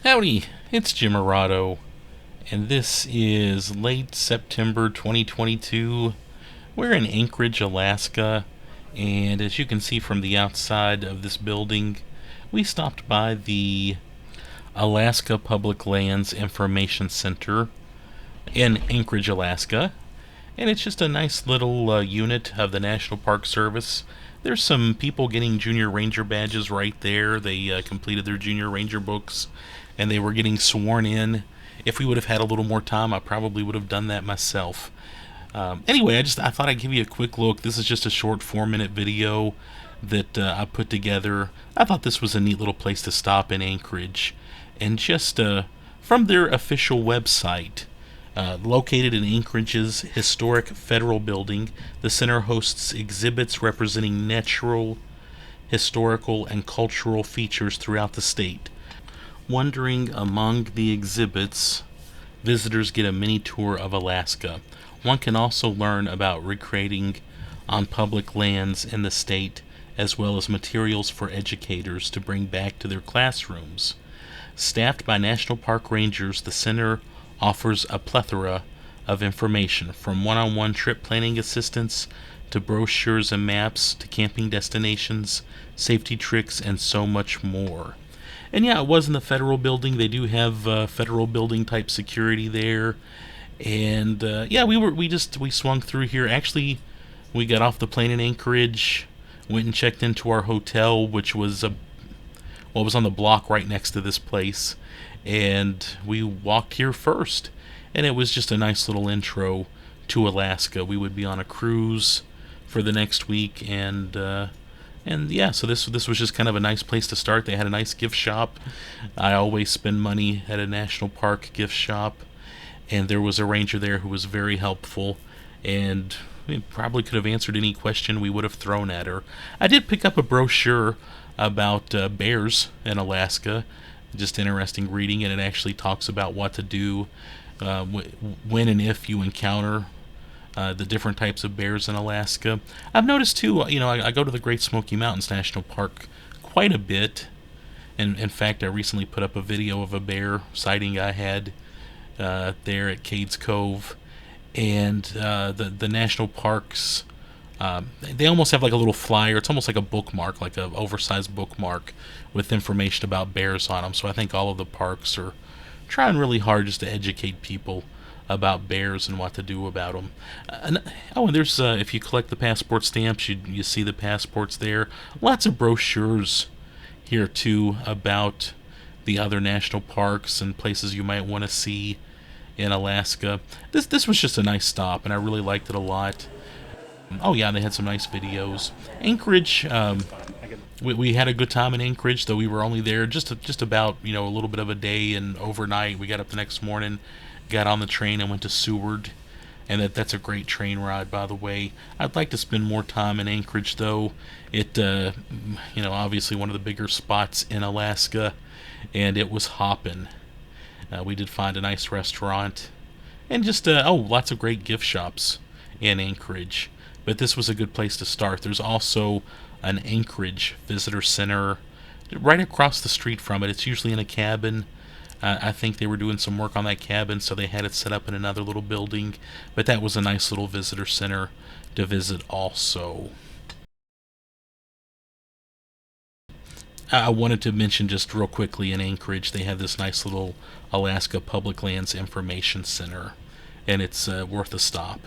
Howdy, it's Jim Arado, and this is late September 2022. We're in Anchorage, Alaska, and as you can see from the outside of this building, we stopped by the Alaska Public Lands Information Center in Anchorage, Alaska, and it's just a nice little unit of the National Park Service. There's some people getting junior ranger badges right there. They completed their junior ranger books and they were getting sworn in. If we would have had a little more time, I probably would have done that myself. Anyway, I thought I'd give you a quick look. This is just a short 4-minute video that I put together. I thought this was a neat little place to stop in Anchorage, and just from their official website. Located in Anchorage's historic federal building, the center hosts exhibits representing natural, historical, and cultural features throughout the state. Wandering among the exhibits, visitors get a mini tour of Alaska. One can also learn about recreating on public lands in the state, as well as materials for educators to bring back to their classrooms. Staffed by National Park Rangers, the center offers a plethora of information, from one-on-one trip planning assistance to brochures and maps to camping destinations, safety tricks, and so much more. And yeah, it was in the federal building. They do have federal building type security there. And yeah, we swung through here. Actually, we got off the plane in Anchorage, went and checked into our hotel, which was was on the block right next to this place, and we walked here first. And it was just a nice little intro to Alaska. We would be on a cruise for the next week, and yeah, so this was just kind of a nice place to start. They had a nice gift shop. I always spend money at a national park gift shop, and there was a ranger there who was very helpful, and we probably could have answered any question we would have thrown at her. I did pick up a brochure about bears in Alaska. Just interesting reading, and it actually talks about what to do when and if you encounter the different types of bears in Alaska. I've noticed too, I go to the Great Smoky Mountains National Park quite a bit, and in fact I recently put up a video of a bear sighting I had there at Cades Cove. And the national parks, they almost have like a little flyer. It's almost like a bookmark, like an oversized bookmark with information about bears on them. So I think all of the parks are trying really hard just to educate people about bears and what to do about them. And there's if you collect the passport stamps, you see the passports there. Lots of brochures here too about the other national parks and places you might want to see in Alaska. This was just a nice stop, and I really liked it a lot. Oh yeah, they had some nice videos. Anchorage, we had a good time in Anchorage, though we were only there just about a little bit of a day and overnight. We got up the next morning, got on the train, and went to Seward, and that's a great train ride, by the way. I'd like to spend more time in Anchorage, though. It obviously one of the bigger spots in Alaska, and it was hopping. We did find a nice restaurant, and just lots of great gift shops in Anchorage. But this was a good place to start. There's also an Anchorage Visitor Center right across the street from it. It's usually in a cabin. I think they were doing some work on that cabin, so they had it set up in another little building. But that was a nice little visitor center to visit also. I wanted to mention just real quickly, in Anchorage they have this nice little Alaska Public Lands Information Center, and it's worth a stop.